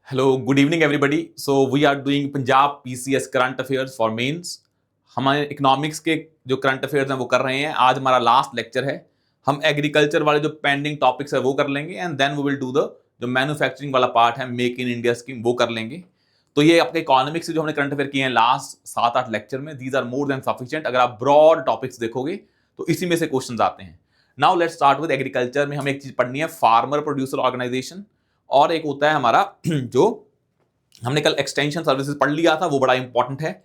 Hello good evening everybody. So we are doing Punjab PCS current affairs for mains. हमारे economics के जो current affairs हैं वो कर रहे हैं। आज हमारा लास्ट लेक्चर है। हम एग्रीकल्चर वाले जो पेंडिंग टॉपिक्स है वो कर लेंगे and then we will do the जो मैन्युफैक्चरिंग वाला पार्ट है, मेक इन इंडिया स्कीम, वो कर लेंगे। तो ये आपके इकोनॉमिक्स से जो हमने करंट अफेयर किए हैं लास्ट 7-8 लेक्चर में, these are more than sufficient. अगर आप ब्रॉड टॉपिक्स देखोगे तो इसी में से क्वेश्चंस आते हैं। Now let's start with agriculture में हमें एक चीज पढ़नी है, फार्मर प्रोड्यूसर ऑर्गेनाइजेशन, और एक होता है हमारा जो हमने कल एक्सटेंशन सर्विसेज पढ़ लिया था, वो बड़ा इंपॉर्टेंट है।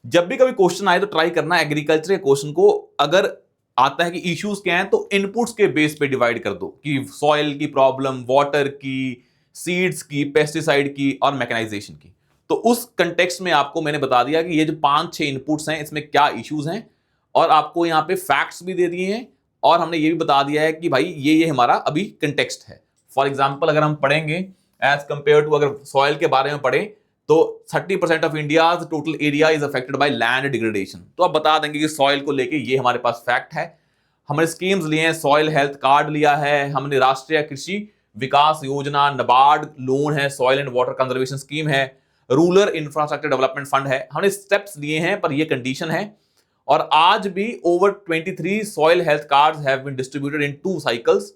जब भी कभी क्वेश्चन आए तो ट्राई करना एग्रीकल्चर के क्वेश्चन को, अगर आता है कि इश्यूज क्या हैं तो इनपुट्स के बेस पे डिवाइड कर दो कि सॉइल की प्रॉब्लम, वाटर की, सीड्स की, पेस्टिसाइड की और मैकेनाइजेशन की। तो उस कंटेक्स्ट में आपको मैंने बता दिया कि ये जो 5-6 इनपुट्स हैं इसमें क्या इश्यूज हैं, और आपको यहाँ पे फैक्ट्स भी दे दिए हैं, और हमने ये भी बता दिया है कि भाई ये हमारा अभी कंटेक्स्ट है। फॉर एग्जाम्पल अगर हम पढ़ेंगे एज कंपेयर टू, अगर सॉइल के बारे में पढ़ें तो 30% of India total area is affected by land degradation. तो आप बता देंगे कि सॉइल को लेके ये हमारे पास फैक्ट है। हमने स्कीम्स लिए हैं, सॉइल हेल्थ कार्ड लिया है, हमने राष्ट्रीय कृषि विकास योजना, नाबार्ड लोन है, soil and water conservation scheme है, रूरल इंफ्रास्ट्रक्चर डेवलपमेंट फंड है। हमने स्टेप्स लिए हैं, पर ये कंडीशन है। और आज भी over 23 soil health cards have been distributed in 2 cycles,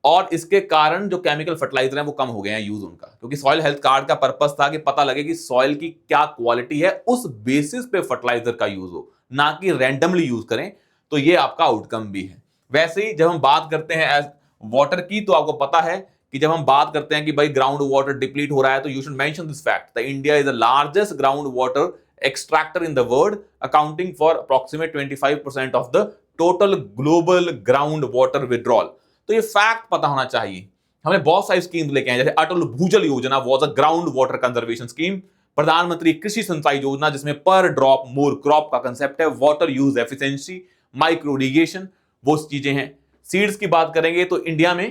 और इसके कारण जो केमिकल फर्टिलाइजर हैं वो कम हो गए हैं यूज उनका, क्योंकि सॉइल हेल्थ कार्ड का पर्पस था कि पता लगे कि सॉइल की क्या क्वालिटी है, उस बेसिस पे फर्टिलाइजर का यूज हो, ना कि रैंडमली यूज करें। तो ये आपका आउटकम भी है। वैसे ही जब हम बात करते हैं एज वाटर की, तो आपको पता है कि जब हम बात करते हैं कि भाई ग्राउंड वाटर डिप्लीट हो रहा है, तो you should mention this fact the India is the largest ground water extractor in the world, accounting for approximate 25% of the total global ground water withdrawal. तो ये फैक्ट पता होना चाहिए। हमने बहुत सारी स्कीम लेके आए, जैसे अटल भूजल योजना was a ground water conservation scheme, प्रधानमंत्री कृषि सिंचाई योजना जिसमें पर ड्रॉप मोर क्रॉप का कंसेप्ट है, water use efficiency, micro irrigation, वो चीजें हैं। सीड्स की बात करेंगे तो इंडिया में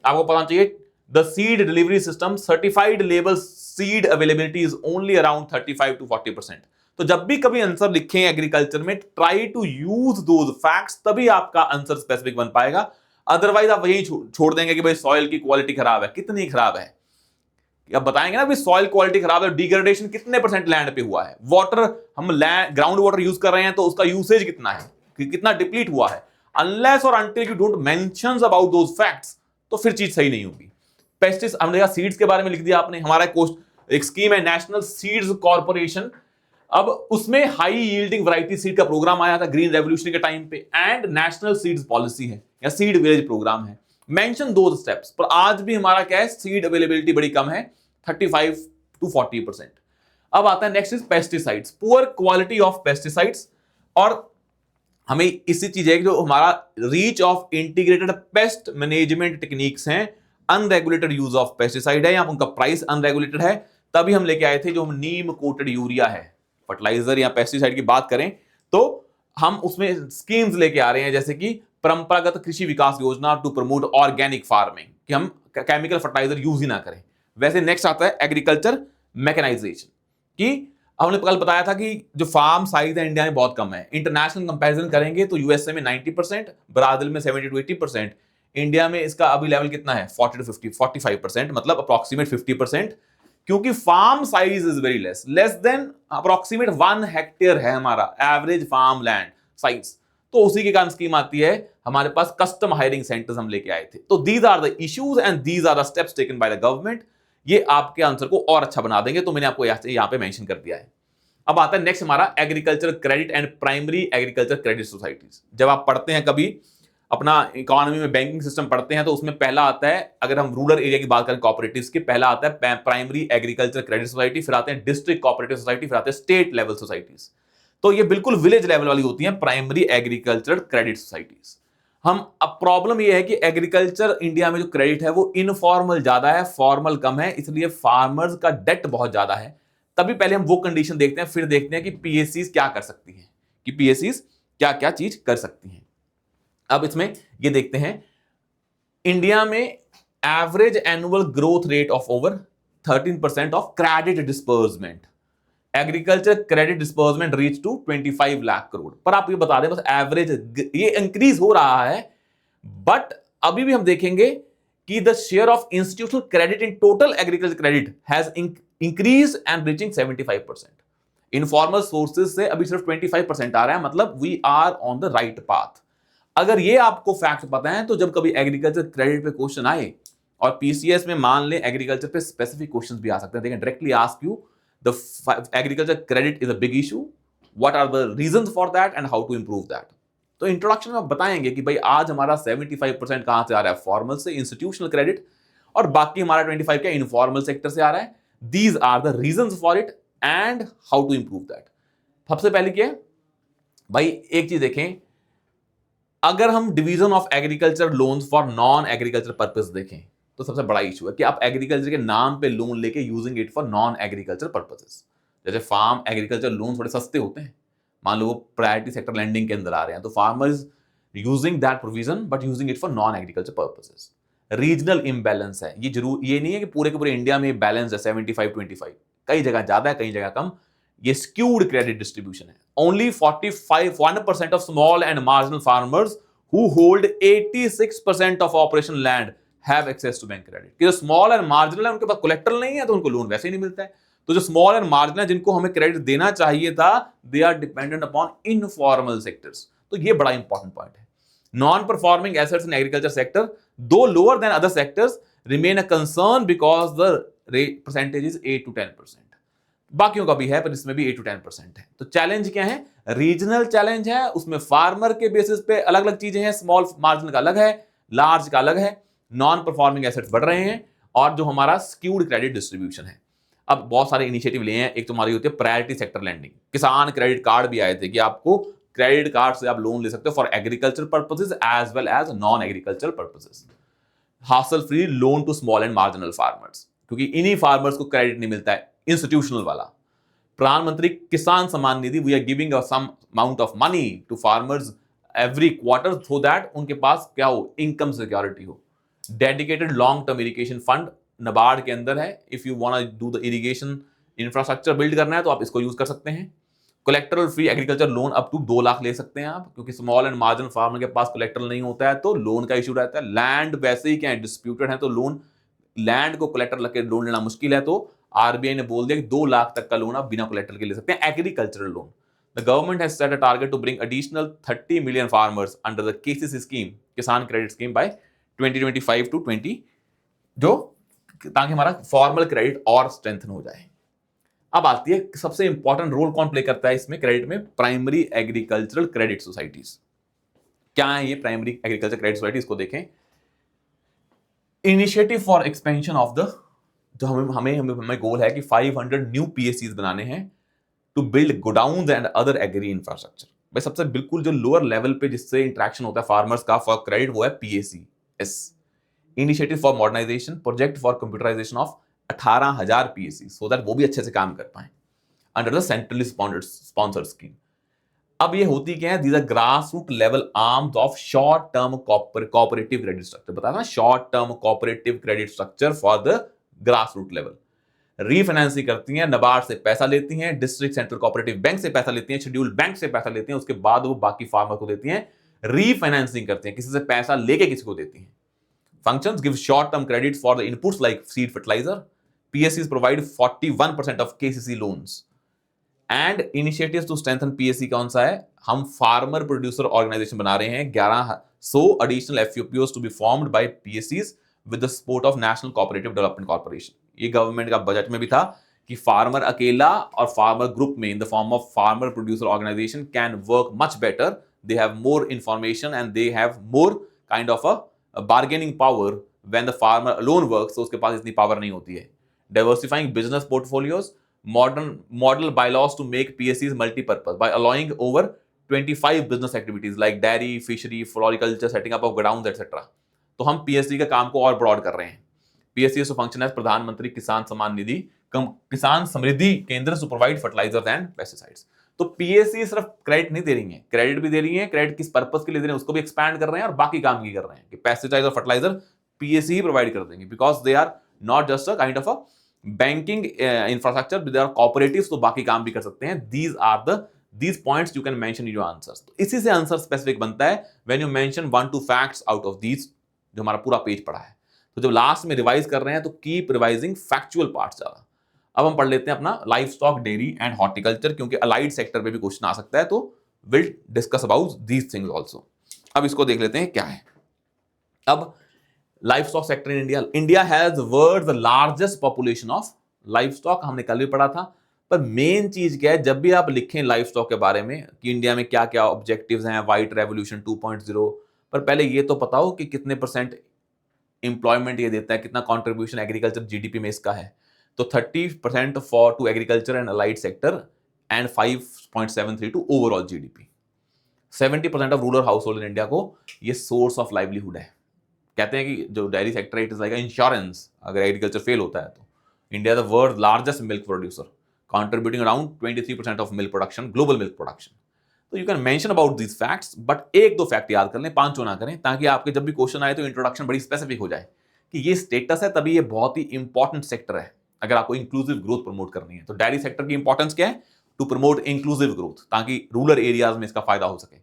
आपको पता चाहिए the seed delivery system certified label seed availability is only around 35 to 40%। तो जब भी कभी आंसर लिखें एग्रीकल्चर में, try to use those facts, तभी आपका आंसर स्पेसिफिक बन पाएगा। अदरवाइज आप वही छोड़ देंगे कि भाई सॉइल की क्वालिटी खराब है। कितनी खराब है अब बताएंगे ना, सॉइल क्वालिटी खराब है, डिग्रेडेशन कितने % लैंड पे हुआ है, वाटर हम लैंड ग्राउंड वाटर यूज कर रहे हैं तो उसका यूसेज कितना है, कितना डिप्लीट हुआ है। अनलेस और until you don't mention about those facts, तो फिर चीज सही नहीं होगी। पेस्टिस हमने कहा, सीड्स के बारे में लिख दिया आपने। हमारा एक स्कीम है नेशनल सीड्स कॉर्पोरेशन, अब उसमें हाई यील्डिंग वैरायटी सीड का प्रोग्राम आया था ग्रीन रेवोल्यूशन के टाइम पे, एंड नेशनल सीड्स पॉलिसी है या सीड विलेज प्रोग्राम है। मेंशन दो स्टेप्स, पर आज भी हमारा क्या है, सीड अवेलेबिलिटी बड़ी कम है, 35 to 40%। अब आता है next is pesticides, poor quality of pesticides. और हमें इसी चीज है कि जो हमारा reach of integrated pest management techniques हैं, अनरेगुलेटेड यूज ऑफ पेस्टिसाइड है, या उनका प्राइस अनरेगुलेटेड है। तभी हम लेके आए थे जो हम नीम कोटेड यूरिया है, फर्टिलाइजर या पेस्टिसाइड की बात करें तो हम उसमें स्कीम्स लेके आ रहे हैं, जैसे कि परंपरागत कृषि विकास योजना टू प्रमोट ऑर्गेनिक फार्मिंग, कि हम केमिकल फर्टिलाइजर यूज ही ना करें। वैसे नेक्स्ट आता है एग्रीकल्चर मैकेनाइजेशन, कि हमने कल बताया था कि जो फार्म साइज है इंडिया में बहुत कम है। इंटरनेशनल कंपैरिजन करेंगे तो यूएसए में 90%, ब्राजील में 70 to 80%, इंडिया में इसका अभी लेवल कितना है, 40 to 45%, मतलब अप्रोक्सीमेट 50%। क्योंकि farm size is very less than approximate 1 hectare है हमारा एवरेज फार्म लैंड साइज। तो उसी के कारण स्कीम आती है हमारे पास कस्टम हायरिंग सेंटर्स हम लेके आए थे। तो these are the issues and these are the steps taken by the government. ये आपके आंसर को और अच्छा बना देंगे, तो मैंने आपको यहां पे मेंशन कर दिया है। अब आता है नेक्स्ट हमारा agriculture credit and primary agriculture credit societies. जब आप पढ़ते हैं कभी अपना इकोनॉमी में बैंकिंग सिस्टम पढ़ते हैं तो उसमें पहला आता है, अगर हम रूरल एरिया की बात करें कोऑपरेटिव्स के, पहला आता है प्राइमरी एग्रीकल्चर क्रेडिट सोसाइटी, फिर आते हैं डिस्ट्रिक्ट कोऑपरेटिव सोसाइटी, फिर आते हैं स्टेट लेवल सोसाइटीज। तो ये बिल्कुल विलेज लेवल वाली होती हैं प्राइमरी एग्रीकल्चर क्रेडिट सोसाइटीज। हम अब प्रॉब्लम ये है कि एग्रीकल्चर इंडिया में जो क्रेडिट है वो इनफॉर्मल ज्यादा है, फॉर्मल कम है, इसलिए फार्मर्स का डेट बहुत ज्यादा है। तभी पहले हम वो कंडीशन देखते हैं, फिर देखते हैं कि पीएससीज क्या कर सकती हैं, कि पीएससीज क्या क्या चीज कर सकती हैं। अब इसमें ये देखते हैं, इंडिया में average annual growth rate of over 13% of credit disbursement, agriculture credit disbursement reach to 25 lakh crore. पर आप ये बता दें बस एवरेज, ये इंक्रीज हो रहा है, बट अभी भी हम देखेंगे कि the share of institutional credit in total agriculture credit has increase and reaching 75%। Informal sources से अभी सिर्फ 25% आ रहा है, मतलब we are on the right path. अगर ये आपको फैक्ट पता है तो जब कभी एग्रीकल्चर क्रेडिट पे क्वेश्चन आए और पीसीएस में मान ले एग्रीकल्चर पे स्पेसिफिक क्वेश्चंस भी आ सकते हैं, they can directly ask you the agriculture credit is a big issue, what are the reasons for that and how to improve that. तो इंट्रोडक्शन में बताएंगे कि भाई आज हमारा 75% कहां से आ रहा है, फॉर्मल से, इंस्टीट्यूशनल क्रेडिट, और बाकी हमारा 25 क्या इनफॉर्मल सेक्टर से आ रहा है। These are the reasons for it and how to improve that. सबसे पहले क्या है भाई, एक चीज देखें, अगर हम division of agriculture loans for non agriculture purpose देखें तो सबसे बड़ा इशू है कि आप एग्रीकल्चर के नाम पे लोन लेके using it for non agriculture purposes. जैसे फार्म एग्रीकल्चर लोन थोड़े सस्ते होते हैं, मान लो वो प्रायोरिटी सेक्टर लैंडिंग के अंदर आ रहे हैं, तो farmers using that provision but using it for non agriculture purposes. Regional imbalance है, ये नहीं है कि पूरे के पूरे इंडिया में बैलेंस है 75-25, कई जगह ज्यादा है कई जगह कम। ये स्क्यूड क्रेडिट डिस्ट्रीब्यूशन है। Only 1% of small and marginal farmers who hold 86% of operation land have access to bank credit. कि जो स्मॉल एंड मार्जिनल है उनके पास कोलेक्ट्रल नहीं है तो उनको लोन वैसे ही नहीं मिलता है। तो जो स्मॉल एंड मार्जिनल जिनको हमें क्रेडिट देना चाहिए था, they are dependent upon informal sectors. तो ये बड़ा इंपॉर्टेंट पॉइंट है। Non performing assets in agriculture sector though lower than other sectors remain a concern because the percentage is 8 to 10%। बाकियों का भी है पर इसमें भी 8 to 10% है। तो चैलेंज क्या है, रीजनल चैलेंज है, उसमें फार्मर के बेसिस पे अलग अलग चीजें हैं, स्मॉल मार्जिन का अलग है, लार्ज का अलग है, नॉन परफॉर्मिंग एसेट्स बढ़ रहे हैं, और जो हमारा स्क्यूड क्रेडिट डिस्ट्रीब्यूशन है। अब बहुत सारे इनिशिएटिव लिए हैं। एक तो हमारी होती है प्रायोरिटी सेक्टर लैंडिंग, किसान क्रेडिट कार्ड भी आए थे कि आपको क्रेडिट कार्ड से आप लोन ले सकते हो for agriculture purposes as well as non agriculture purposes. Hassle free loan to small and marginal farmers, क्योंकि इन्हीं फार्मर्स को क्रेडिट नहीं मिलता है इंस्टीट्यूशनल वाला। प्रधानमंत्री किसान सम्मान निधि, we are giving some amount of money to farmers every quarter so that उनके पास क्या हो, इनकम सिक्योरिटी हो। Dedicated long term irrigation fund NABARD के अंदर है। If you want to do the irrigation infrastructure build करना है तो आप इसको यूज कर सकते हैं। Collateral free agriculture loan up to 2 lakh ले सकते हैं आप, क्योंकि स्मॉल एंड मार्जिनल फार्मर के पास कोलेक्टरल नहीं होता है तो लोन का इशू रहता है। लैंड वैसे ही क्या है, डिस्प्यूटेड है, तो लोन लैंड को कोलेक्टर लगे लोन लेना मुश्किल है, तो आरबीआई ने बोल दिया कि 2 लाख तक का लोन आप बिना कोलेक्टर के ले सकते हैं, agricultural loan. The government has set a target to bring additional 30 million farmers under the KCC scheme, Kisan credit scheme, by 2025 to 20, जो ताकि हमारा फॉर्मल क्रेडिट और स्ट्रेंथन हो जाए। अब आती है सबसे इंपॉर्टेंट रोल कौन प्ले करता है इसमें क्रेडिट में, प्राइमरी एग्रीकल्चरल क्रेडिट सोसाइटीज। क्या है ये प्राइमरी एग्रीकल्चर क्रेडिट सोसाइटीज को देखें। Initiative for expansion of the, जो हमें गोल है कि 500 न्यू पीएससीज बनाने हैं to build godowns and other agri infrastructure. भाई सबसे बिल्कुल जो लोअर लेवल पे जिससे इंटरेक्शन होता है फार्मर्स का फॉर क्रेडिट, वो है पीएससी एस। Initiative for modernisation, project for computerisation of 18,000 PSC so that वो भी अच्छे से काम कर पाए under the centrally sponsored scheme. अब ये होती क्या है, these are grass root level arms of short term cooperative credit structure. बताया ना, short term cooperative credit structure for the grass root level. Refinancing करती हैं, नाबार्ड से पैसा लेती हैं, डिस्ट्रिक्ट सेंट्रल कोऑपरेटिव बैंक से पैसा लेती हैं, शेड्यूल्ड बैंक से पैसा लेती हैं, उसके बाद वो बाकी फार्मर को देती हैं। रीफाइनेंसिंग करती हैं, किसी से पैसा लेके किसी को देती हैं। Functions give short-term credit for the inputs like seed fertilizer. PSCs provide 41% of KCC loans. And initiatives to strengthen PSC कौन सा है, हम फार्मर प्रोड्यूसर ऑर्गेनाइजेशन बना रहे हैं। 1100 additional FUPOs to be formed by PSCs with the support of National Cooperative Development Corporation. ये government का budget में भी था कि फार्मर अकेला और फार्मर ग्रुप में in the form of farmer producer organisation can work much better. They have more information and they have more kind of a bargaining power when the farmer alone works, तो उसके पास इतनी power नहीं होती है। Diversifying business portfolios, model bylaws to make PSCs multi-purpose by allowing over 25 business activities like dairy, fishery, floriculture, setting up of godowns, etc. तो हम PSC का काम को और ब्रॉड कर रहे हैं। PSC to function as प्रधानमंत्री किसान सम्मान निधि, किसान समृद्धि केंद्र to provide fertilizers and pesticides। तो PSC सिर्फ क्रेडिट नहीं दे रही है, क्रेडिट भी दे रही है, क्रेडिट किस पर्पस के लिए दे रहे हैं उसको भी एक्सपैंड कर रहे हैं, और बाकी काम भी कर रहे हैं कि पेस्टिसाइड और फर्टिलाइजर PSC ही प्रोवाइड कर देंगे, because they are not just a kind of a banking infrastructure, they are cooperatives, तो बाकी काम भी कर सकते हैं। These points you can mention in your answers. तो इसी से आंसर स्पेसिफिक बनता है when you mention 1-2 facts out of these, जो हमारा पूरा पेज पड़ा है। तो जब लास्ट में रिवाइज कर रहे हैं तो कीप रिवाइजिंग फैक्चुअल पार्ट ज्यादा। अब हम पढ़ लेते हैं अपना life stock, dairy and horticulture, क्योंकि अलाइड सेक्टर पे भी क्वेश्चन आ सकता है, तो will discuss about these things also. अब इसको देख लेते हैं क्या है। अब life stock sector in India, India has world largest population of life stock, हमने कल भी पढ़ा था। पर मेन चीज क्या है, जब भी आप लिखें लाइफ स्टॉक के बारे में कि इंडिया में क्या क्या ऑब्जेक्टिव्स हैं, व्हाइट रेवोल्यूशन 2.0, पर पहले ये तो पता हो कि कितने परसेंट एम्प्लॉयमेंट ये देता है, कितना कॉन्ट्रीब्यूशन एग्रीकल्चर जीडीपी में इसका है। तो 30% for to agriculture and allied sector and 5.73 to overall GDP. 70% of rural household in India को ये सोर्स ऑफ लाइवलीहुड है। कहते हैं कि जो dairy sector it is like insurance, अगर एग्रीकल्चर फेल होता है तो। India the world largest milk producer, contributing around 23% of milk production, global milk production. तो you can mention about these facts, but एक दो फैक्ट याद कर लें, पांचों ना करें, ताकि आपके जब भी क्वेश्चन आए तो इंट्रोडक्शन बड़ी स्पेसिफिक हो जाए कि ये स्टेटस है, तभी ये बहुत ही इंपॉर्टेंट सेक्टर है अगर आपको इंक्लूसिव ग्रोथ प्रमोट करनी है। तो डेयरी सेक्टर की इंपॉर्टेंस क्या है? टू प्रमोट इंक्लूसिव ग्रोथ, ताकि रूरल एरियाज में इसका फायदा हो सके।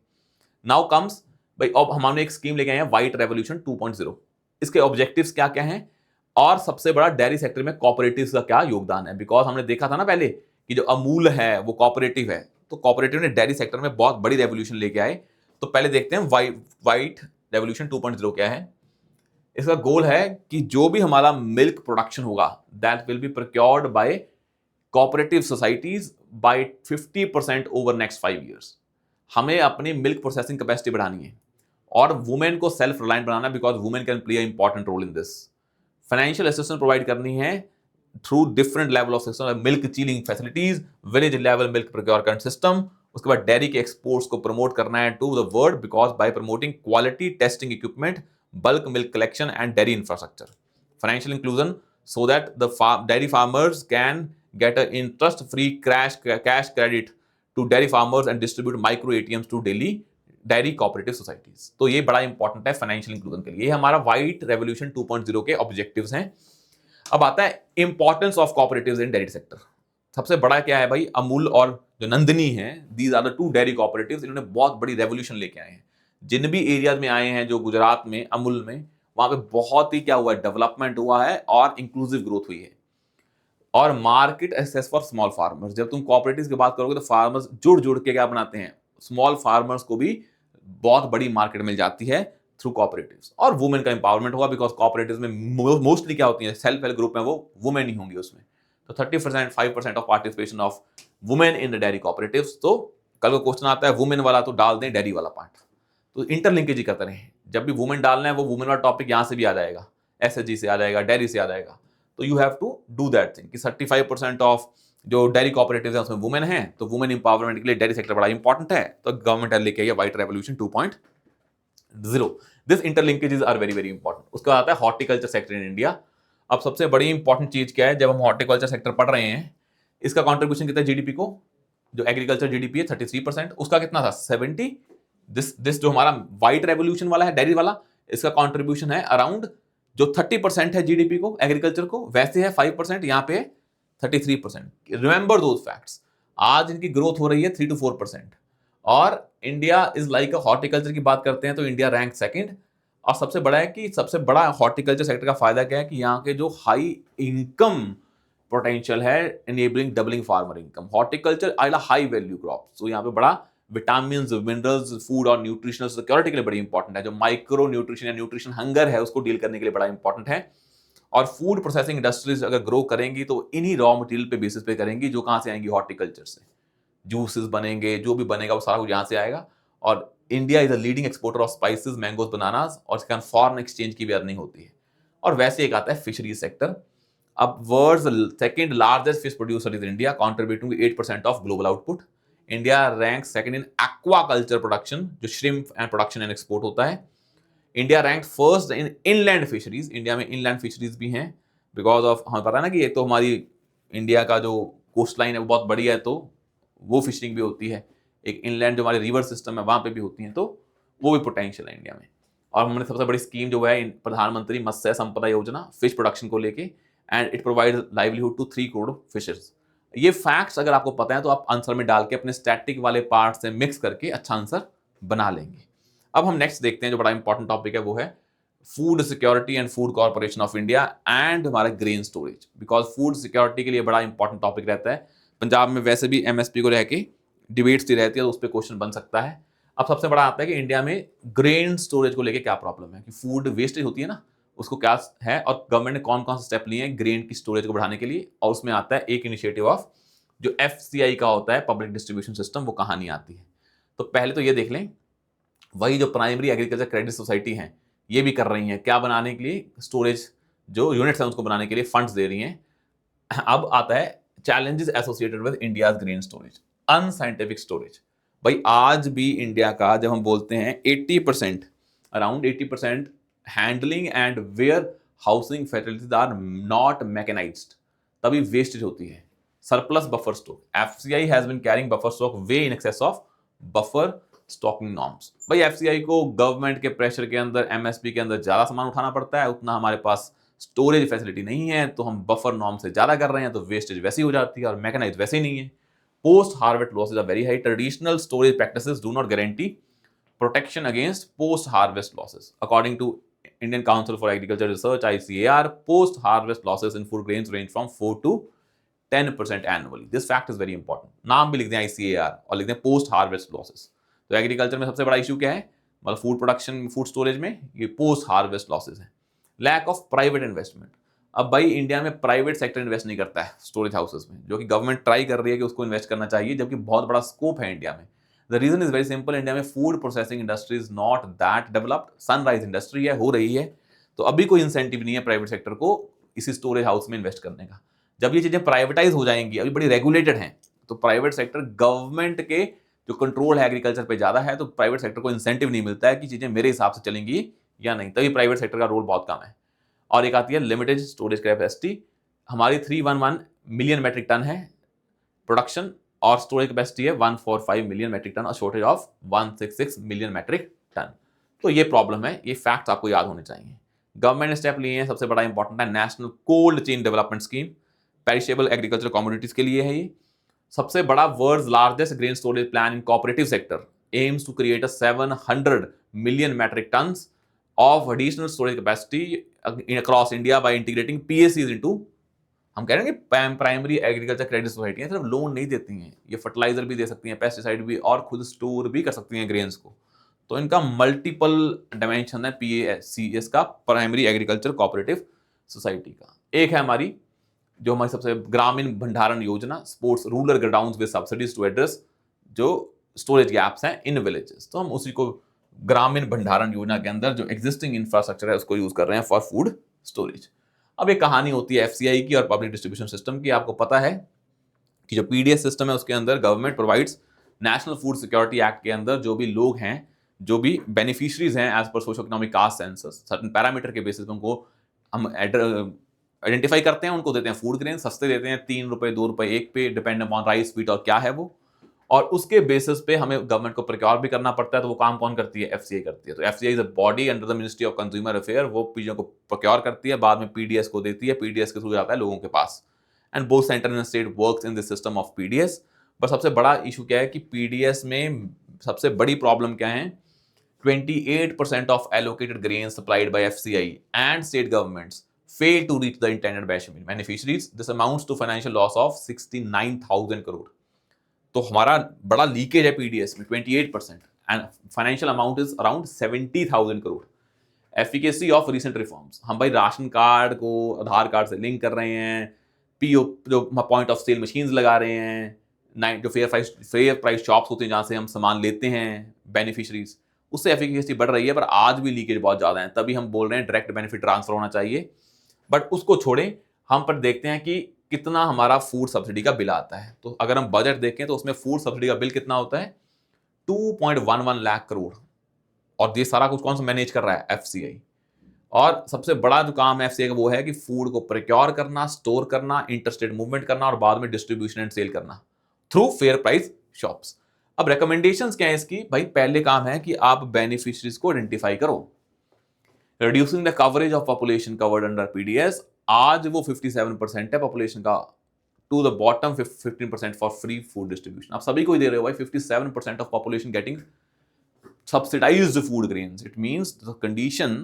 नाउ कम्स भाई, अब हमने एक स्कीम लेके आए हैं व्हाइट रेवोल्यूशन 2.0। इसके ऑब्जेक्टिव्स क्या क्या हैं, और सबसे बड़ा डेयरी सेक्टर में कोऑपरेटिव्स का क्या योगदान है। बिकॉज हमने देखा था ना पहले कि जो अमूल है वो कोऑपरेटिव है, तो कोऑपरेटिव ने डेयरी सेक्टर में बहुत बड़ी रेवोल्यूशन लेके आए। तो पहले देखते हैं व्हाइट रेवोल्यूशन 2.0 क्या है। इसका गोल है कि जो भी हमारा मिल्क प्रोडक्शन होगा that will be procured by cooperative societies by 50% over next 5 years। हमें अपनी मिल्क प्रोसेसिंग कैपेसिटी बढ़ानी है और वुमेन को सेल्फ रिलायंट बनाना, because women can play important role in this. Financial assistance provide करनी है through different level of system, milk chilling facilities, village level milk procurement system. उसके बाद डेयरी के एक्सपोर्ट्स को प्रमोट करना है to the world, because by promoting quality testing equipment, bulk milk collection and dairy infrastructure. Financial inclusion so that the dairy farmers can get an interest-free cash credit to dairy farmers and distribute micro ATMs to daily dairy cooperative societies। तो ये बड़ा important है financial inclusion के लिए। ये हमारा white revolution 2.0 के objectives हैं। अब आता है importance of cooperatives in dairy sector. सबसे बड़ा क्या है भाई, अमूल और जो नंदिनी है, these are the two dairy cooperatives. इन्होंने बहुत बड़ी रेवोल्यूशन लेके आए हैं। जिन भी एरियाज में आए हैं, जो गुजरात में अमूल में, वहां पे बहुत ही क्या हुआ है, डेवलपमेंट हुआ है और इंक्लूसिव ग्रोथ हुई है। और market access for small farmers, जब तुम कोऑपरेटिव्स की बात करोगे तो फार्मर्स जुड़ जुड़ के क्या बनाते हैं, स्मॉल फार्मर्स को भी बहुत बड़ी मार्केट मिल जाती है थ्रू कोऑपरेटिव्स। और वुमेन का एम्पावरमेंट होगा, बिकॉज कोऑपरेटिव्स में मोस्टली क्या होती है, सेल्फ हेल्प ग्रुप में वो वुमेन ही होंगी उसमें। तो 30% 5% of participation of women in the dairy cooperatives. तो कल को क्वेश्चन आता है वुमेन वाला, तो डाल दें डेयरी वाला पार्ट। तो इंटरलिंकेज ही करते रहे, जब भी वुमेन डालना है वो वुमेन वाला टॉपिक यहाँ से भी आ जाएगा, एसएचजी से आ जाएगा, डेयरी से आ जाएगा। तो you have to do that thing कि 35% ऑफ जो डेयरी कोऑपरेटिव्स हैं उसमें वुमेन हैं, तो वुमेन इंपावरमेंट के लिए डेयरी सेक्टर बड़ा इंपॉर्टेंट है। तो गवर्नमेंट लेके आई है white revolution 2.0। This interlinkages are very very important. उसके बाद आता है हॉर्टिकल्चर सेक्टर इन इंडिया। अब सबसे बड़ी इंपॉर्टेंट चीज क्या है, जब हम हॉर्टिकल्चर सेक्टर पढ़ रहे हैं, इसका कॉन्ट्रीब्यूशन कितना है जीडीपी को, जो एग्रीकल्चर जीडीपी है 33%, उसका कितना था 70। दिस जो हमारा व्हाइट रेवोल्यूशन वाला है डेयरी वाला, इसका कॉन्ट्रीब्यूशन है अराउंड, जो 30% है जीडीपी को एग्रीकल्चर को, वैसे है 5%, यहाँ पे 33%। Remember those facts. आज इनकी ग्रोथ हो रही है 3 to 4%। और India is like a horticulture की बात करते हैं तो इंडिया रैंक सेकंड। और सबसे बड़ा है कि सबसे बड़ा हॉर्टिकल्चर सेक्टर का फायदा क्या है कि यहाँ के जो हाई इनकम पोटेंशियल है, enabling doubling farmer income. Horticulture I high value crop, तो यहाँ पे बड़ा विटामिन, मिनरल्स, फूड और न्यूट्रिशनल सिक्योरिटी के लिए बड़ी इंपॉर्टेंट है। जो माइक्रो न्यूट्रिशन या न्यूट्रिशन हंगर है उसको डील करने के लिए बड़ा इंपॉर्टेंट है। और फूड प्रोसेसिंग इंडस्ट्रीज अगर ग्रो करेंगी तो इन्हीं रॉ मटेरियल पे बेसिस पे करेंगी, जो कहाँ से आएंगी, हॉर्टिकल्चर से। जूसेस बनेंगे, जो भी बनेगा वो सारा कुछ यहाँ से आएगा। और India is a leading exporter of spices, mangoes, bananas, और इसके फॉरेन एक्सचेंज की भी अर्निंग होती है। और वैसे एक आता है फिशरीज सेक्टर। अब world's second largest fish producer is India, contributing 8% of global output. India rank second in aquaculture production, जो shrimp and production and export होता है। India rank first in inland fisheries, India में inland fisheries भी हैं, because of हमें पता है ना कि एक तो हमारी इंडिया का जो कोस्ट लाइन है वो बहुत बड़ी है, तो वो फिशिंग भी होती है। एक इनलैंड जो हमारे रिवर सिस्टम है वहाँ पे भी होती हैं, तो वो भी पोटेंशियल है इंडिया में। और हमने सबसे बड़ी स्कीम जो है प्रधानमंत्री मत्स्य संपदा योजना, फिश प्रोडक्शन को लेके, and it provide livelihood to 3 crore fishers. ये फैक्ट्स अगर आपको पता है तो आप आंसर में डाल के अपने स्टैटिक वाले पार्ट से मिक्स करके अच्छा आंसर बना लेंगे। अब हम नेक्स्ट देखते हैं, जो बड़ा इंपॉर्टेंट टॉपिक है वो है food security and food corporation of India and हमारा grain storage, because food security के लिए बड़ा इंपॉर्टेंट टॉपिक रहता है। पंजाब में वैसे भी एमएसपी को लेके डिबेट्स रहती है, तो उस पर क्वेश्चन बन सकता है। अब सबसे बड़ा आता है कि इंडिया में ग्रेन स्टोरेज को लेके क्या प्रॉब्लम है, कि फूड वेस्टेज होती है ना, उसको क्या है, और गवर्नमेंट ने कौन कौन से स्टेप लिए हैं ग्रेन की स्टोरेज को बढ़ाने के लिए। और उसमें आता है एक इनिशिएटिव ऑफ जो एफसीआई का होता है, पब्लिक डिस्ट्रीब्यूशन सिस्टम, वो कहानी आती है। तो पहले तो ये देख लें, वही जो प्राइमरी एग्रीकल्चर क्रेडिट सोसाइटी हैं, ये भी कर रही हैं क्या बनाने के लिए, स्टोरेज जो यूनिट्स हैं उसको बनाने के लिए फंड्स दे रही हैं। अब आता है challenges associated with India's grain storage, unscientific storage. भाई आज भी इंडिया का जब हम बोलते हैं 80%, around 80% handling and warehousing facilities are not mechanised, तभी वेस्टेज होती है। Surplus buffer stock, FCI has been carrying buffer stock way in excess of buffer stocking norms. भाई एफसीआई को गवर्नमेंट के प्रेशर के अंदर, एमएसपी के अंदर ज्यादा सामान उठाना पड़ता है, उतना हमारे पास स्टोरेज फैसिलिटी नहीं है, तो हम बफर नॉर्म से ज्यादा कर रहे हैं, तो वेस्टेज वैसी हो जाती है और मैकेनाइज वैसे ही नहीं है। Post harvest losses are very high, traditional storage practices do not guarantee protection against post-harvest losses. According to Indian Council for Agriculture Research (ICAR), post-harvest losses in food grains range from 4 to 10% annually. This fact is very important. नाम भी लिख दें ICAR और लिख दें post-harvest losses. तो agriculture में सबसे बड़ा इशू क्या है, मतलब फूड प्रोडक्शन, फूड स्टोरेज में ये पोस्ट हार्वेस्ट लॉसेज है। लैक ऑफ प्राइवेट इन्वेस्टमेंट, अब भाई इंडिया में प्राइवेट सेक्टर इन्वेस्ट नहीं करता है स्टोरेज हाउसेस में, जो कि गवर्नमेंट ट्राई कर रही है कि उसको इन्वेस्ट करना चाहिए, जबकि बहुत बड़ा स्कोप है इंडिया में। The reason is very simple, India में food processing industry is not that developed, sunrise industry है, हो रही है, तो अभी कोई इंसेंटिव नहीं है प्राइवेट सेक्टर को इसी स्टोरेज हाउस में इन्वेस्ट करने का। जब ये चीजें प्राइवेटाइज हो जाएंगी, अभी बड़ी रेगुलेटेड हैं, तो प्राइवेट सेक्टर, गवर्नमेंट के जो कंट्रोल है एग्रीकल्चर पे ज्यादा है, तो प्राइवेट सेक्टर को इंसेंटिव नहीं मिलता है कि चीजें मेरे हिसाब से चलेंगी या नहीं, तभी प्राइवेट सेक्टर का रोल बहुत कम है। और एक आती है लिमिटेड स्टोरेज कैपेसिटी, हमारी 311 मिलियन मेट्रिक टन है प्रोडक्शन, और स्टोरेज कैपेसिटी है 145 मिलियन मेट्रिक टन, और shortage of 166 million metric ton. तो ये प्रॉब्लम है, ये फैक्ट्स आपको याद होने चाहिए। गवर्नमेंट ने स्टेप लिए हैं, सबसे बड़ा इंपॉर्टेंट है national cold chain development scheme, perishable agriculture commodities के लिए है ये। सबसे बड़ा world's largest grain storage plan in cooperative sector aims to create a 700 million metric tons of additional storage capacity across India by integrating पीएससीज into, हम कह रहे हैं कि प्राइमरी एग्रीकल्चर क्रेडिट सोसाइटी सिर्फ लोन नहीं देती हैं, ये फर्टिलाइजर भी दे सकती हैं, पेस्टिसाइड भी, और खुद स्टोर भी कर सकती हैं ग्रेन्स को। तो इनका मल्टीपल डायमेंशन है पीएसीएस का, प्राइमरी एग्रीकल्चर कोऑपरेटिव सोसाइटी का। एक है हमारी जो हमारी सबसे Gramin Bhandaran Yojana, supports rural godowns with subsidies to address जो स्टोरेज गैप्स हैं इन विलेजेस, तो हम उसी को ग्रामीण भंडारण योजना के अंदर जो एग्जिस्टिंग इंफ्रास्ट्रक्चर है उसको यूज कर रहे हैं फॉर फूड स्टोरेज। अब एक कहानी होती है एफसीआई की और पब्लिक डिस्ट्रीब्यूशन सिस्टम की। आपको पता है कि जो पीडीएस सिस्टम है उसके अंदर government provides national food security act के अंदर जो भी लोग हैं, जो भी बेनिफिशियरीज हैं as per socio economic caste census, certain parameter के बेसिस पे उनको हम आइडेंटिफाई करते हैं, उनको देते हैं फूड ग्रेन, सस्ते देते हैं, 3 रुपए 2 रुपए एक पे, डिपेंड अपॉन राइस, व्हीट और क्या है वो, और उसके बेसिस पे हमें गवर्नमेंट को प्रोक्योर भी करना पड़ता है। तो वो काम कौन करती है, एफसीआई करती है। तो FCI is a body under the ministry of consumer affair, वो चीजों को प्रोक्योर करती है, बाद में पीडीएस को देती है, पीडीएस के थ्रू जाता है लोगों के पास, and both centre and state works in this system of PDS. पर सबसे बड़ा इशू क्या है कि पीडीएस में सबसे बड़ी प्रॉब्लम क्या है, 28% of allocated grains supplied by FCI and state governments fail to reach the intended beneficiaries. This amounts to financial loss of 69,000 crore. तो हमारा बड़ा लीकेज है पीडीएस में 28% and financial amount is around 70,000 crore. Efficacy of recent reforms, हम भाई ration card को आधार card से link कर रहे हैं, पीओ जो पॉइंट ऑफ सेल मशीन्स लगा रहे हैं, जो फेयर प्राइस शॉप्स होते हैं जहाँ से हम सामान लेते हैं बेनिफिशरीज, उससे एफिकेसी बढ़ रही है, पर आज भी लीकेज बहुत ज़्यादा है। तभी हम बोल रहे हैं डायरेक्ट बेनिफिट ट्रांसफर होना चाहिए। बट उसको छोड़ें, हम पर देखते हैं कि कितना हमारा फूड सब्सिडी का बिल आता है। तो अगर हम बजट देखें तो उसमें फूड सब्सिडी का बिल कितना होता है, 2.11 लाख करोड़, और ये सारा कुछ कौन सा मैनेज कर रहा है, एफसीआई। और सबसे बड़ा जो काम है एफसीआई का वो है कि फूड को प्रोक्योर करना, स्टोर करना, इंटरस्टेट मूवमेंट करना, और बाद में डिस्ट्रीब्यूशन एंड सेल करना थ्रू फेयर प्राइस शॉप्स। अब रिकमेंडेशंस क्या है इसकी, भाई पहले काम है कि आप बेनिफिशरीज को आइडेंटिफाई करो। Reducing the coverage of population covered under PDS, आज वो 57% है पॉपुलेशन का, to the bottom 15% for free food distribution. आप सभी को ही दे रहे हो भाई, 57% of population getting subsidized food grains. It means the condition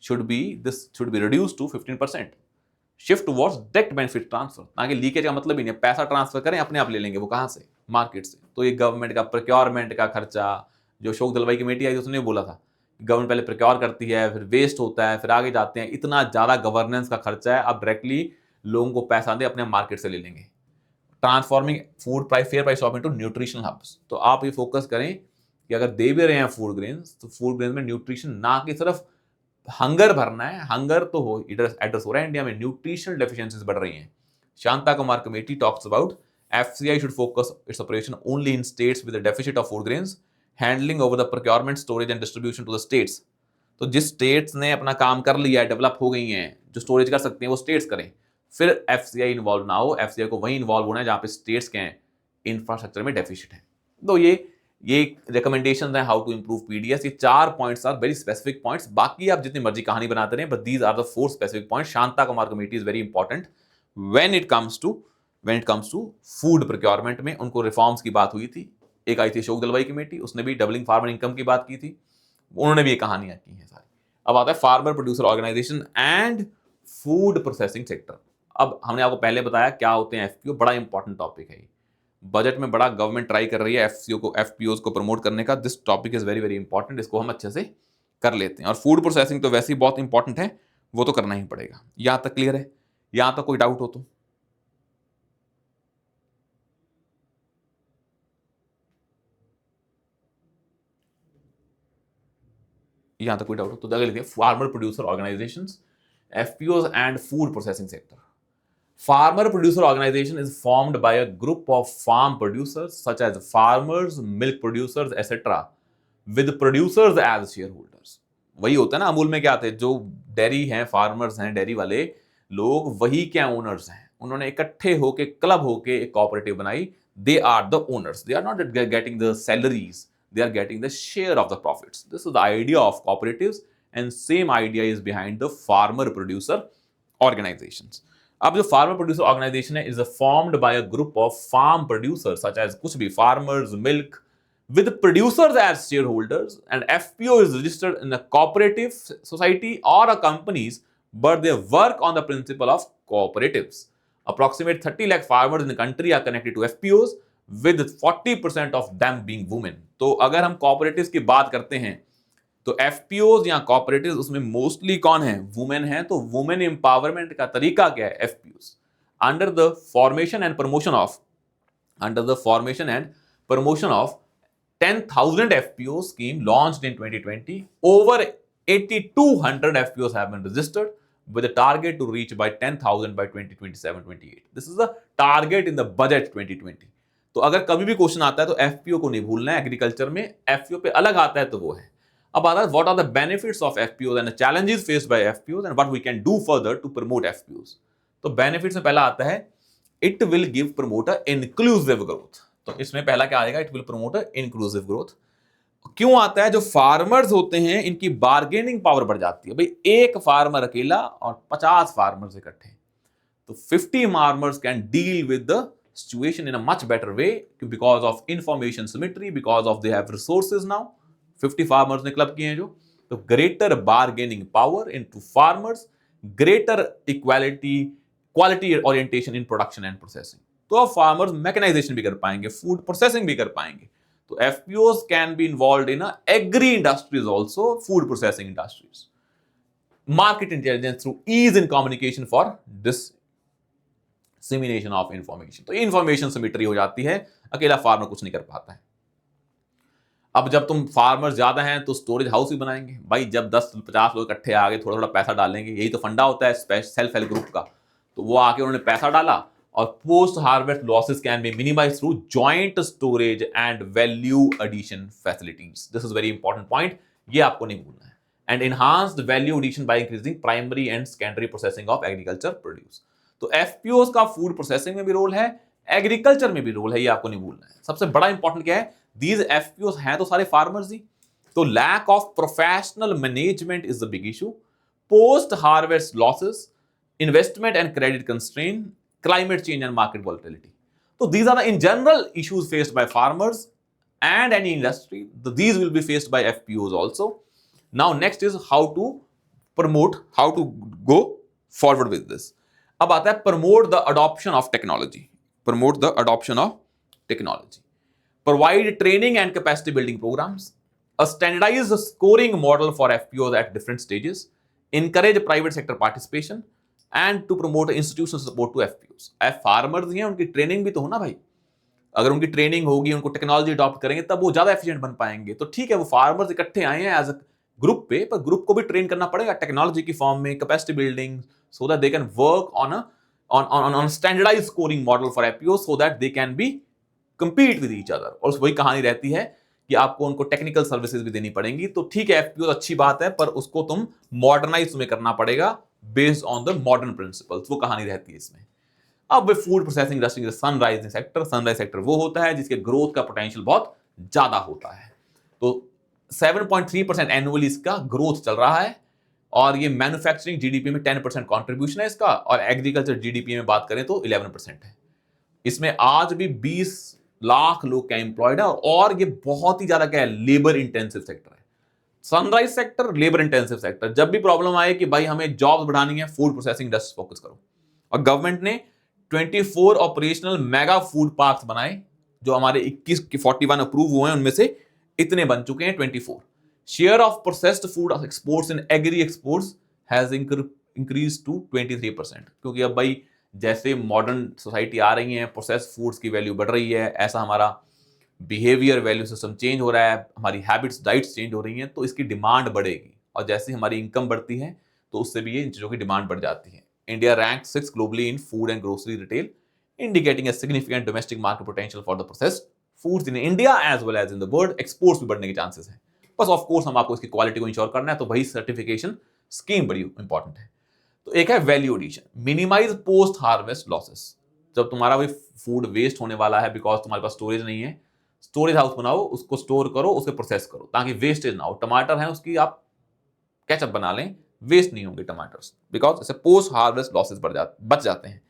should be reduced to 15%. Shift towards direct benefit transfer, ताकि लीकेज का मतलब ही नहीं, पैसा ट्रांसफर करें अपने आप ले लेंगे, वो कहां से, मार्केट से। तो ये गवर्नमेंट का प्रोक्योरमेंट का खर्चा, जो अशोक दलवाई कमेटी आई उसने बोला था गवर्नमेंट पहले प्रोक्योर करती है, फिर वेस्ट होता है, फिर आगे जाते हैं, इतना ज्यादा गवर्नेंस का खर्चा है, अब डायरेक्टली लोगों को पैसा दे अपने मार्केट से ले लेंगे। Transforming food price fair price shop into nutritional hubs. तो आप ये फोकस करें कि अगर दे भी रहे हैं फूड ग्रेन्स, तो फूड ग्रेन्स में न्यूट्रिशन ना कि सिर्फ हंगर भरना है, हंगर तो हो एड्रेस हो रहा है, इंडिया में न्यूट्रिशनल डेफिशिएंसीज बढ़ रही हैं। Shanta Kumar committee talks about FCI should focus its operation only in states with a deficit of food grains, handling over the procurement, storage and distribution to the states. तो जिस states ने अपना काम कर लिया है, डेवलप हो गई हैं, जो स्टोरेज कर सकते हैं वो स्टेट्स करें, फिर FCI इन्वॉल्व ना हो। FCI को वहीं इन्वॉल्व होना है जहां पे स्टेट्स के हैं इंफ्रास्ट्रक्चर में डेफिशिट है। तो ये रिकमेंडेशंस हैं हाउ टू इंप्रूव PDS। ये 4 points are very specific points, बाकी आप जितनी मर्जी कहानी बनाते रहे, but these are the 4 specific points. Shanta Kumar committee is very important when it comes to food procurement में। उनको रिफॉर्म्स की बात हुई थी, एक आई थी अशोक दलवाई कमेटी, उसने भी डबलिंग फार्मर इनकम की बात की थी, उन्होंने भी ये कहानियां की हैं सारी। अब आता है farmer producer organisation and food processing sector. अब हमने आपको पहले बताया क्या होते हैं FPO, बड़ा इंपॉर्टेंट टॉपिक है। बजट में बड़ा गवर्नमेंट ट्राई कर रही है FPOs को प्रमोट करने का। This topic is very very important, इसको हम अच्छे से कर लेते हैं। और फूड प्रोसेसिंग तो वैसे ही बहुत इंपॉर्टेंट है, वो तो करना ही पड़ेगा। यहां तक क्लियर है? यहां तक कोई डाउट हो तो यहां तक कोई डाउट हो तो आगे लिखिए, farmer producer organisations, FPOs and food processing sector. Farmer producer organization is formed by a group of farm producers such as farmers, milk producers, etc. with producers as shareholders. वही होता है ना, अमूल में क्या आते हैं, जो डेयरी हैं, फार्मर्स हैं, डेयरी वाले लोग, वही क्या ओनर्स हैं। उन्होंने इकट्ठे होके, क्लब होके एक कोऑपरेटिव बनाई। They are the owners, they are not getting the salaries, they are getting the share of the profits. This is the idea of cooperatives, and same idea is behind the farmer producer organizations. अब जो farmer producer organisation है, is formed by a group of farm producers such as कुछ भी farmers, milk, with producers as shareholders, and FPO is registered in a cooperative society or a companies, but they work on the principle of cooperatives. Approximate 30 lakh farmers in the country are connected to FPOs, with 40% of them being women. तो अगर हम cooperatives की बात करते हैं, तो FPOs या cooperatives, उसमें मोस्टली कौन है, वुमेन है। तो वुमेन एम्पावरमेंट का तरीका क्या है, FPOs under the formation and promotion of 10,000 FPO scheme launched in 2020. Over 8,200 FPOs have been registered with a target to reach by 10,000 by 2027-28. This is the target in the budget 2020. तो अगर कभी भी question आता है तो FPO को नहीं भूलना है। एग्रीकल्चर में FPO पे अलग आता है तो वो है। अब आता है what are the benefits of FPOs and the challenges faced by FPOs and what we can do further to promote FPOs। तो बेनिफिट्स में पहला आता है, it will give promote a inclusive growth. तो इसमें पहला क्या आएगा, it will promote a inclusive growth. क्यों आता है, जो फार्मर्स होते हैं इनकी बार्गेनिंग पावर बढ़ जाती है। भाई एक फार्मर अकेला और 50 फार्मर्स इकट्ठे, तो 50 farmers can deal with the situation in a much better way because of information symmetry, because of they have resources now. 50 farmers ने क्लब किए हैं जो, तो greater bargaining power into farmers, greater quality orientation in production and processing. तो अब farmers mechanization भी कर पाएंगे, food processing भी कर पाएंगे। तो FPOs can be involved in agri industries also, food processing industries. Market intelligence through ease in communication for dissemination of information. तो इंफॉर्मेशन सिमिट्री हो जाती है, अकेला फार्मर कुछ नहीं कर पाता है। अब जब तुम फार्मर ज्यादा हैं तो स्टोरेज हाउस भी बनाएंगे। भाई जब 10-50 लोग इकट्ठे आ गए, थोड़ा थोड़ा पैसा डालेंगे, यही तो फंडा होता है सेल्फ हेल्प ग्रुप का। तो वो आके उन्होंने पैसा डाला और post harvest losses can be minimise through joint storage and value addition facilities. This is very important point, ये आपको नहीं भूलना है। And enhanced value addition by increasing primary and secondary processing of agriculture produce. तो FPOs का food processing में भी role है, एग्रीकल्चर में भी रोल है, ये आपको नहीं भूलना है। सबसे बड़ा इंपॉर्टेंट क्या है, दीज FPOs हैं तो सारे फार्मर्स ही। तो lack of professional management is the big issue, post harvest losses, investment and credit constraint, climate change and market volatility. तो these are the in general issues faced by farmers and any industry. These will be faced by FPOs also. Now next is how to promote how to go forward with this. अब आता है promote the adoption of technology, promote the adoption of technology, provide training and capacity building programmes, a standardized scoring model for FPOs at different stages, encourage private sector participation and to promote institutional support to FPOs। Farmers हैं, उनकी training भी तो हो ना भाई, अगर उनकी training होगी, उनको टेक्नोलॉजी अडॉप्ट करेंगे तब वो ज्यादा एफिशिएंट बन पाएंगे। तो ठीक है, वो फार्मर्स इकट्ठे आए हैं एज अ ग्रुप पे, पर ग्रुप को भी ट्रेन करना पड़ेगा टेक्नोलॉजी की फॉर्म में, capacity building, so that they can work on standardised scoring model for FPO, so that they can be compete with each other। और वही कहानी रहती है कि आपको उनको टेक्निकल सर्विसेज भी देनी पड़ेंगी। तो ठीक है, एफपीओ अच्छी बात है, पर उसको तुम मॉडर्नाइज तुम्हें करना पड़ेगा based on the modern principles, वो कहानी रहती है इसमें। अब वे food processing industry sunrising sector, sunrise sector वो होता है जिसके ग्रोथ का पोटेंशियल बहुत ज्यादा होता है। तो 7.3% एनुअली इसका ग्रोथ चल रहा है, और ये मैन्युफैक्चरिंग जीडीपी में 10% कॉन्ट्रीब्यूशन है इसका, और एग्रीकल्चर जीडीपी में बात करें तो 11% है। इसमें आज भी 20 लाख लोग क्या एम्प्लॉयड है, और ये बहुत ही ज्यादा क्या है, लेबर इंटेंसिव सेक्टर है। Sunrise sector labour intensive sector, जब भी प्रॉब्लम आए कि भाई हमें जॉब्स बढ़ानी है, फूड प्रोसेसिंग इंडस्ट्री फोकस करो। और गवर्नमेंट ने 24 ऑपरेशनल मेगा फूड पार्क्स बनाए, जो हमारे 21 के 41 अप्रूव हुए हैं, उनमें से इतने बन चुके हैं 24। Share of processed food exports in agri exports has increase to 23%, क्योंकि अब भाई जैसे मॉडर्न सोसाइटी आ रही है, प्रोसेस्ड फूड्स की वैल्यू बढ़ रही है, ऐसा हमारा बिहेवियर वैल्यू सिस्टम चेंज हो रहा है, हमारी हैबिट्स डाइट्स चेंज हो रही हैं, तो इसकी डिमांड बढ़ेगी, और जैसे हमारी इनकम बढ़ती है तो उससे भी ये इन चीज़ों की डिमांड बढ़ जाती है। India rank 6 globally in food and grocery retail, indicating a significant domestic market potential for the processed foods in India as well as in the world. Exports भी बढ़ने के चांसेस हैं, बस ऑफ कोर्स हम आपको इसकी क्वालिटी को ensure करना है, तो वही सर्टिफिकेशन स्कीम बड़ी इंपॉर्टेंट है। तो एक है value addition, minimise post harvest losses. जब तुम्हारा वही फूड वेस्ट होने वाला है बिकॉज तुम्हारे पास स्टोरेज नहीं है, स्टोरेज हाउस बनाओ, उसको स्टोर करो, उसके प्रोसेस करो ताकि वेस्टेज ना हो। टमाटर है, उसकी आप केचप बना लें, वेस्ट नहीं होंगे टमाटर्स, बिकॉज इससे पोस्ट हार्वेस्ट लॉसेस बच जाते हैं।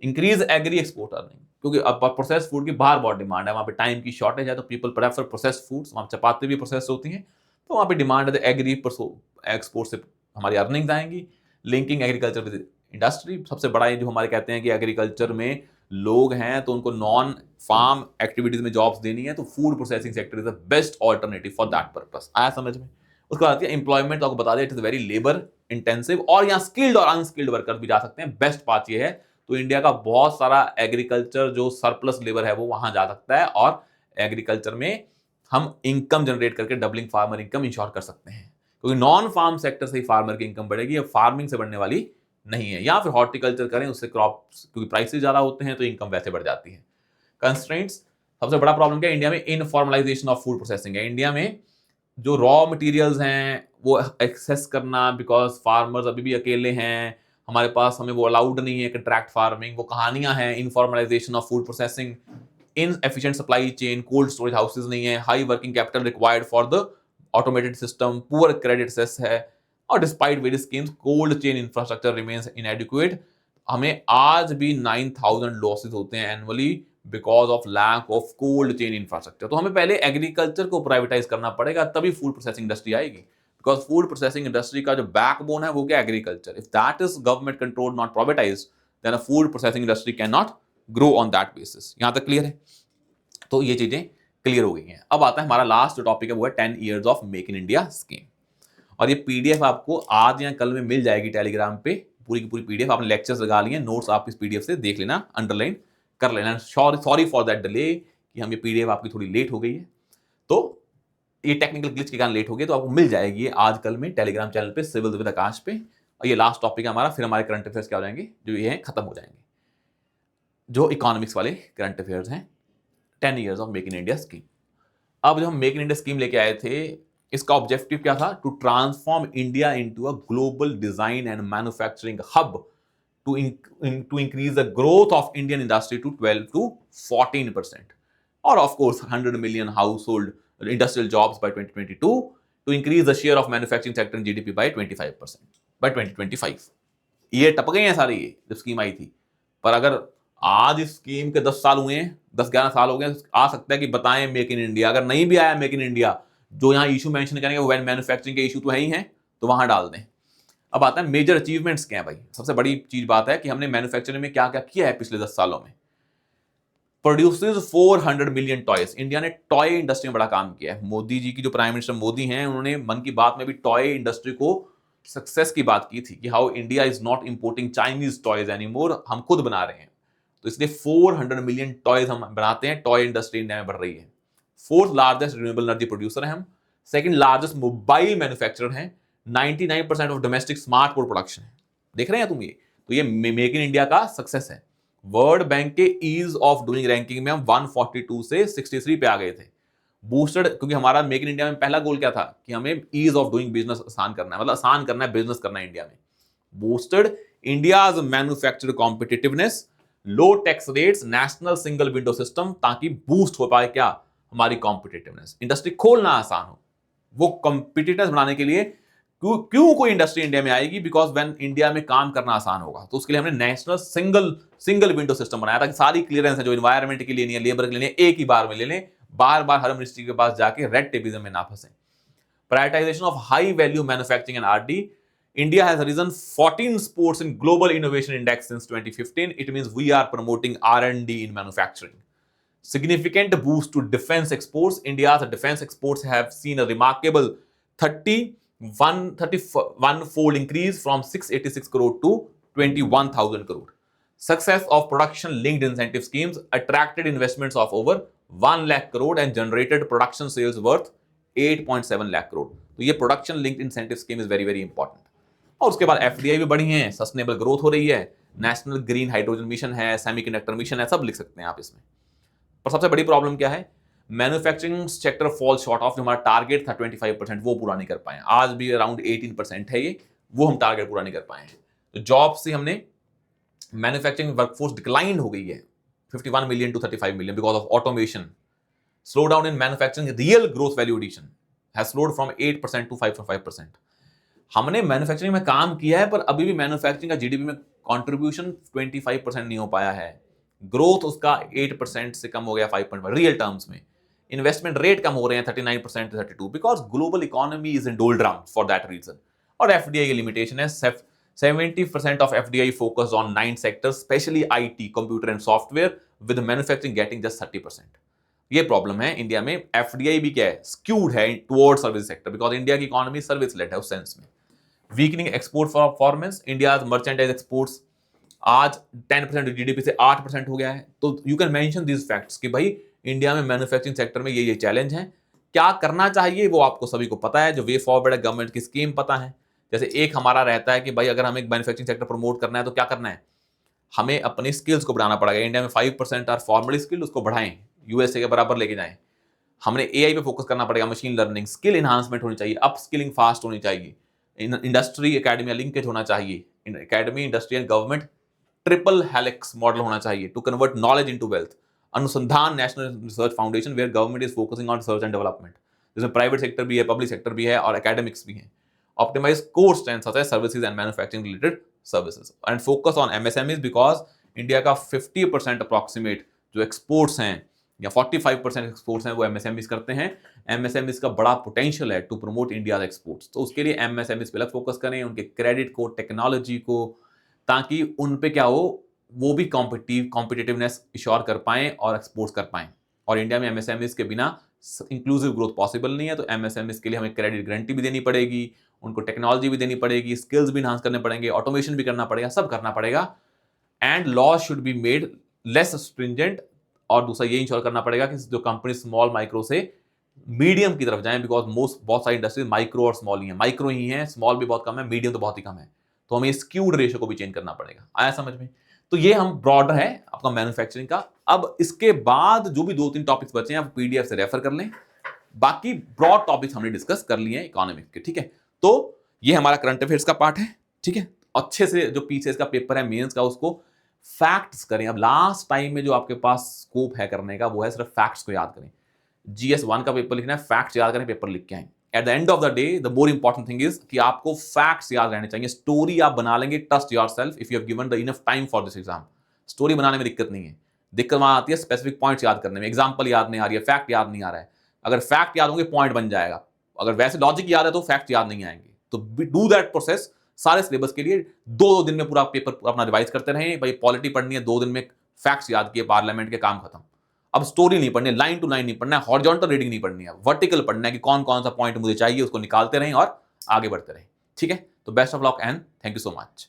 इंक्रीज एग्री एक्सपोर्ट अर्निंग, क्योंकि अब प्रोसेस फूड की बाहर बहुत डिमांड है, वहाँ पे टाइम की शॉर्टेज है, तो पीपल प्रेफर प्रोसेस फूड्स, वहाँ चपाती भी प्रोसेस होती हैं, तो वहाँ पे डिमांड है, एग्री एक्सपोर्ट से हमारी अर्निंग्स आएंगी। लिंकिंग एग्रीकल्चर विद इंडस्ट्री, सबसे बड़ा ये जो हमारे कहते हैं कि एग्रीकल्चर में लोग हैं तो उनको नॉन फार्म एक्टिविटीज में जॉब्स देनी है, तो food processing sector is the best alternative for that purpose. आया समझ में? उसके बाद आती है एम्प्लॉयमेंट, आपको बता दें it is very labour intensive, और यहाँ स्किल्ड और अनस्किल्ड वर्कर भी जा सकते हैं। बेस्ट बात ये है, तो इंडिया का बहुत सारा एग्रीकल्चर जो सरप्लस लेबर है वो वहां जा सकता है, और एग्रीकल्चर में हम इनकम जनरेट करके डबलिंग फार्मर इनकम इंश्योर कर सकते हैं, क्योंकि नॉन फार्म सेक्टर से ही फार्मर की इनकम बढ़ेगी, अब फार्मिंग से बढ़ने वाली नहीं है। या फिर हॉर्टिकल्चर करें, उससे क्रॉप्स क्योंकि प्राइसेस ज्यादा होते हैं तो इनकम वैसे बढ़ जाती है। कंस्ट्रेंट्स, सबसे बड़ा प्रॉब्लम क्या है इंडिया में? इनफॉर्मलाइजेशन ऑफ फूड प्रोसेसिंग है। इंडिया में जो रॉ मटेरियल्स हैं वो एक्सेस करना, बिकॉज फार्मर्स अभी भी अकेले हैं हमारे पास, हमें वो अलाउड नहीं है कंट्रैक्ट फार्मिंग, वो कहानियां हैं। Informalisation of food processing, inefficient supply chain, cold storage houses नहीं है, high working capital required for the automated system, poor credit access है, और despite various schemes cold chain infrastructure remains inadequate. हमें आज भी 9000 लॉसेस होते हैं annually because of lack of cold chain infrastructure. तो हमें पहले एग्रीकल्चर को प्राइवेटाइज करना पड़ेगा, तभी फूड प्रोसेसिंग इंडस्ट्री आएगी, बिकॉज फूड प्रोसेसिंग इंडस्ट्री का जो बैकबोन है वो क्या? Agriculture. If that is government control not privatised, then a food processing industry can not grow on that basis. यहां तक क्लियर है? तो ये चीजें क्लियर हो गई हैं। अब आता है हमारा लास्ट जो टॉपिक है, वो है 10 years of make in India scheme, और ये पीडीएफ आपको आज या कल में मिल जाएगी टेलीग्राम पे, पूरी की पूरी पीडीएफ। आपने लेक्चर्स लगा लिए, नोट्स आप इस पीडीएफ से देख लेना, अंडरलाइन कर लेना। सॉरी फॉर दैट डिले कि हम ये पीडीएफ आपकी थोड़ी लेट हो गई है, तो ये टेक्निकल ग्लिच के कारण लेट हो गई, तो आपको मिल जाएगी आज कल में टेलीग्राम चैनल पे, सिविल विद आकाश पे। और ये लास्ट टॉपिक है हमारा, फिर हमारे करंट अफेयर्स क्या हो जाएंगे, जो ये हैं खत्म हो जाएंगे, जो इकोनॉमिक्स वाले करंट अफेयर्स हैं। 10 years of make in India scheme. अब जो हम मेक इन इंडिया स्कीम लेके आए थे, इसका ऑब्जेक्टिव क्या था? To transform India into a global design and manufacturing hub, to increase the growth of Indian industry to 12 to 14%, और of course 100 million household industrial jobs by 2022, to increase the share of manufacturing sector in GDP by 25% by 2025। ये टप गए हैं सारे, ये जब scheme आई थी। पर अगर आज इस स्कीम के 10 साल हुए हैं, 10-11 साल हो गए, आ सकता है कि बताएं मेक इन इंडिया। अगर नहीं भी आया मेक इन इंडिया, जो यहाँ इशू मेंशन करेंगे वो मैन्युफैक्चरिंग के इशू तो है ही हैं, तो वहां डाल दें। अब आता है मेजर अचीवमेंट्स क्या है भाई। सबसे बड़ी चीज बात है कि हमने मैन्युफैक्चरिंग में क्या क्या किया है पिछले 10 सालों में। Produces 400 million toys. इंडिया ने टॉय इंडस्ट्री में बड़ा काम किया है। मोदी जी की जो प्राइम मिनिस्टर मोदी हैं, उन्होंने मन की बात में भी टॉय इंडस्ट्री को सक्सेस की बात की थी कि how India is not importing Chinese toys anymore, हम खुद बना रहे हैं। तो इसलिए 400 मिलियन टॉयज हम बनाते हैं। टॉय इंडस्ट्री इंडिया में बढ़ रही है। Fourth largest renewable energy producer है हम। सेकंड लार्जेस्ट मोबाइल मैन्युफैक्चरर हैं। 99% ऑफ डोमेस्टिक स्मार्टफोन प्रोडक्शन है। देख रहे हैं तुम ये? तो ये मेक इन इंडिया का सक्सेस है। वर्ल्ड बैंक के ईज ऑफ डूइंग रैंकिंग में हम 142 से 63 पे आ गए थे। बूस्टेड, क्योंकि हमारा मेक इन इंडिया में पहला गोल क्या था कि हमें ईज ऑफ डूइंग बिजनेस आसान करना है, मतलब आसान करना है बिजनेस करना है इंडिया में। Boosted India's manufacture competitiveness, low tax rates, national single window system, ताकि बूस्ट हो पाए क्या हमारी कॉम्पिटिटिवनेस, इंडस्ट्री खोलना आसान हो। वो कॉम्पिटिटिवनेस बनाने के लिए क्यों कोई इंडस्ट्री इंडिया में आएगी, बिकॉज व्हेन इंडिया में काम करना आसान होगा। तो उसके लिए हमने नेशनल सिंगल विंडो सिस्टम बनाया ताकि सारी क्लियरेंस है जो एनवायरमेंट के लिए नहीं है, लेबर के लिए नहीं है, एक ही बार में ले लें, बार बार हर मिनिस्ट्री के पास जाके रेड टेपिज्म में ना फंसे। Prioritisation of high value manufacturing and RD. India has risen 14 spots in Global Innovation Index since 2015. It means we are promoting R&D in manufacturing. Significant boost to defense exports. India's defense exports have seen a remarkable 31-fold increase from 686 crore to 21,000 crore. Success of production linked incentive schemes attracted investments of over 1 lakh crore and generated production sales worth 8.7 lakh crore. तो ये production linked incentive scheme is very very important. और उसके बाद FDI भी बढ़ी है, sustainable growth हो रही है, नेशनल ग्रीन हाइड्रोजन मिशन है, सेमीकंडक्टर मिशन है, सब लिख सकते हैं आप इसमें। पर सबसे बड़ी प्रॉब्लम क्या है? Manufacturing sector fall short of, जो हमारा टारगेट था 25%, वो पूरा नहीं कर पाए। आज भी अराउंड 18% है ये, वो हम टारगेट पूरा नहीं कर पाए हैं। तो जॉब से हमने मैन्युफैक्चरिंग वर्कफोर्स डिक्लाइन हो गई है 51 million to 35 million because of automation. Slow down in manufacturing, real growth value addition has slowed from 8% to 5.5%। हमने मैन्युफैक्चरिंग में काम किया है, पर अभी भी मैन्युफैक्चरिंग का जीडीपी में कंट्रीब्यूशन 25% नहीं हो पाया है। ग्रोथ उसका 8% से कम हो गया 5.5 रियल टर्म्स में। इन्वेस्टमेंट रेट कम हो रहे हैं 39% to 32 because global economy is in doldrums for that reason. और एफडीआई की लिमिटेशन है। 70% of FDI focus on 9 sectors, specially IT, computer and software, with manufacturing getting just 30%। ये प्रॉब्लम है इंडिया में। एफडीआई भी क्या है, स्क्यूड है toward service sector, because India की इकोनॉमी सर्विस लेड है उस सेंस में। Weakening export performance, India merchandise exports आज 10% जीडीपी से 8% हो गया है। तो you can mention these facts कि भाई इंडिया में मैन्युफैक्चरिंग सेक्टर में ये चैलेंज है। क्या करना चाहिए वो आपको सभी को पता है, जो वे फॉरवर्ड है, गवर्नमेंट की स्कीम पता है। जैसे एक हमारा रहता है कि भाई अगर हमें मैन्युफैक्चरिंग सेक्टर प्रमोट करना है तो क्या करना है, हमें अपनी स्किल्स को बढ़ाना पड़ेगा। इंडिया में 5% आर फॉर्मली स्किल्ड, उसको बढ़ाएं, यूएसए के बराबर लेके जाएं। हमने एआई पे फोकस करना पड़ेगा, मशीन लर्निंग, स्किल एनहांसमेंट होनी चाहिए, अप स्किलिंग फास्ट होनी चाहिए, इंडस्ट्री एकेडमी लिंकेज होना चाहिए, academy industry and government triple helix model होना चाहिए to convert knowledge into wealth. Anusandhan national research foundation where government is focusing on research and development, जिसमें private sector भी है, public sector भी है और एकेडमिक्स भी है। Optimise core strength such as services and manufacturing related services and focus on MSMEs, because India का 50% approximate जो एक्सपोर्ट्स हैं या 45% एक्सपोर्ट्स हैं वो एमएसएमईज करते हैं। एमएसएमईज का बड़ा पोटेंशियल है टू प्रमोट इंडिया एक्सपोर्ट्स। तो उसके लिए एमएसएमईज पे अलग फोकस करें, उनके क्रेडिट को, टेक्नोलॉजी को, ताकि उन पे क्या हो, वो भी कॉम्पिटिटिवनेस इंश्योर कर पाएं और एक्सपोर्ट कर पाएं। और इंडिया में एमएसएमईज के बिना इंक्लूसिव ग्रोथ पॉसिबल नहीं है। तो एमएसएमईज के लिए हमें क्रेडिट गारंटी भी देनी पड़ेगी, उनको टेक्नोलॉजी भी देनी पड़ेगी, स्किल्स भी इनहांस करने पड़ेंगे, ऑटोमेशन भी करना पड़ेगा, सब करना पड़ेगा। And law should be made less stringent. और दूसरा ये इंश्योर करना पड़ेगा कि जो कंपनी स्मॉल माइक्रो से मीडियम की तरफ जाएं, बिकॉज बहुत सारी इंडस्ट्रीज माइक्रो और स्मॉल ही है, माइक्रो ही है, स्मॉल भी बहुत कम है, मीडियम तो बहुत ही कम है। तो हमें स्क्यूड रेशियो को भी चेंज करना पड़ेगा। आया समझ में? तो ये हम ब्रॉडर है आपका मैन्युफैक्चरिंग का। अब इसके बाद जो भी 2-3 टॉपिक्स बचे हैं आप पीडीएफ से रेफर कर लें। बाकी ब्रॉड टॉपिक्स हमने डिस्कस कर लिए हैं इकोनॉमिक्स के, ठीक है। तो ये हमारा करंट अफेयर्स का पार्ट है, ठीक है। अच्छे से जो पीसीएस का पेपर है मेंस का, उसको फैक्ट्स करें। अब लास्ट टाइम में जो आपके पास स्कोप है करने का वो है सिर्फ फैक्ट्स को याद करें। GS1 का पेपर लिखना है, फैक्ट्स याद करें, पेपर लिख के आए। At the end of the day the more important thing is कि आपको फैक्ट्स याद रहने चाहिए। स्टोरी आप बना लेंगे, trust yourself, if you have given the enough time for this exam. Story बनाने में दिक्कत नहीं है, दिक्कत वहां आती है स्पेसिफिक पॉइंट्स याद करने में। एग्जाम्पल याद नहीं आ रही है, फैक्ट याद नहीं आ रहा है। अगर फैक्ट याद होंगे पॉइंट बन जाएगा, अगर वैसे लॉजिक याद है तो फैक्ट याद नहीं आएंगे। तो डू दैट प्रोसेस सारे सिलेबस के लिए 2-2 दिन में पूरा पेपर अपना रिवाइज करते रहें। भाई पॉलिटी पढ़नी है 2 दिन में, फैक्ट्स याद किए, पार्लियामेंट के, काम खत्म। अब स्टोरी नहीं पढ़नी है, लाइन टू लाइन नहीं पढ़ना है, हॉरिजॉन्टल रीडिंग नहीं पढ़नी है, वर्टिकल पढ़ना है कि कौन कौन सा पॉइंट मुझे चाहिए, उसको निकालते रहें और आगे बढ़ते रहें। ठीक है, तो best of luck and thank you so much.